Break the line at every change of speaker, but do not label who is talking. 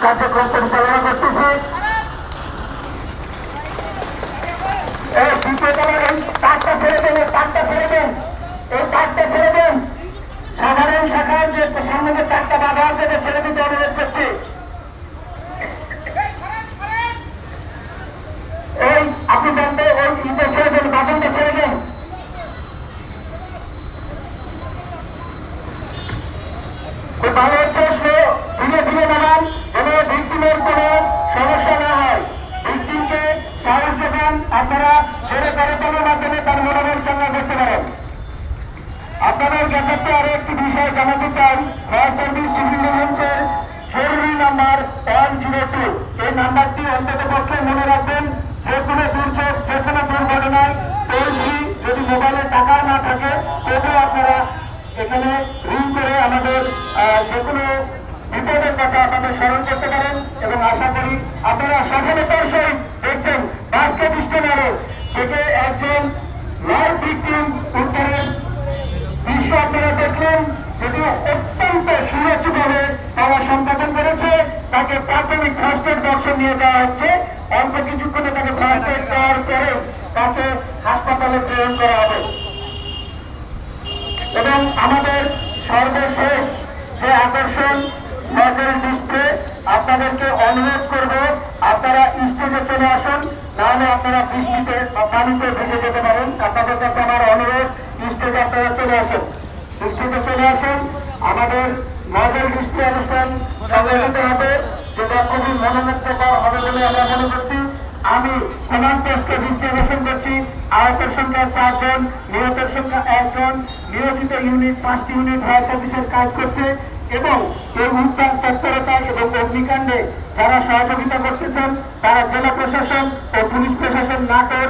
কার্যক্রম পরিচালনা করতেছি। এই দ্বিতীয় তলার এই তারটা ছেড়ে দেন, এই তারটা ছেড়ে দেন, এই তারটা ছেড়ে দেন। সাধারণ শাখার যে সামনে যে তারটা বাধা আছে এটা ছেড়ে দিতে অনুরোধ করছি। এই আপনি জানতে ওই ইটা ছেড়ে দেন, বাটনটা ছেড়ে দেন। খুব ভালো হচ্ছে, ধীরে ধীরে নামান, যেন ভিক্টিমের কোনো সমস্যা না হয়। ভিক্টিমকে সাহস দেন, আপনারা ছেড়ে করার মাধ্যমে তার মনোবল চাঙ্গা করতে পারেন। আপনাদের জ্ঞাতার্থে আরো একটি বিষয় জানাতে চাই, ফায়ার সার্ভিস সিভিল ডিফেন্সের জরুরি নাম্বার 102, এই নাম্বারটি অন্তত পক্ষে মনে রাখবেন। যে কোনো দুর্যোগ, যে কোনো দুর্ঘটনায় টোল ফ্রি, যদি মোবাইলে টাকা না থাকে তবুও আপনারা এখানে রিং করে আমাদের যে কোনো বিপদের কথা আপনাদের স্মরণ করতে পারেন। এবং আশা করি আপনারা সফলতার সহিত দেখছেন বাস্কেট স্টেনারে থেকে একজন লাইভ ভিকটিম উদ্ধারের দৃশ্য আপনারা দেখলেন। যদিও অত্যন্ত সুরক্ষিতভাবে তারা সম্পাদন করেছে, তাকে প্রাথমিক ফার্স্ট এড বক্সে নিয়ে যাওয়া হচ্ছে। অল্প কিছুক্ষণে তাকে ফার্স্ট এড দেওয়ার পরে তাকে হাসপাতালে প্রেরণ করা হবে। এবং আমাদের সর্বশেষ যে আকর্ষণ নজর ডিসপ্লে, আপনাদেরকে অনুরোধ করব আপনারা স্টেজে চলে আসুন, নাহলে আপনারা বৃষ্টিতে পানিতে ভিজে যেতে পারেন। আপনাদের কাছে আমার অনুরোধ, স্টেজে আপনারা চলে আসুন, স্টেজে চলে আসুন। আমাদের নজর ডিসপ্লে অনুষ্ঠান সংগঠিত হবে, যেটা খুবই মনোমুগ্ধকর হবে বলে আমরা মনে করছি। আমি কমান্ড পোস্টকে ডিস্ট্রিবিউশন করছি। আহতের সংখ্যা 4 জন, নিহতের সংখ্যা 1 জন। নিয়োজিত ইউনিট 5টি ইউনিট ফায়ার সার্ভিসের কাজ করছে। এবং এই উদ্ধার তৎপরতা এবং অগ্নিকাণ্ডে যারা সহযোগিতা করতেছেন তারা জেলা প্রশাসন ও পুলিশ প্রশাসন, নাটোর,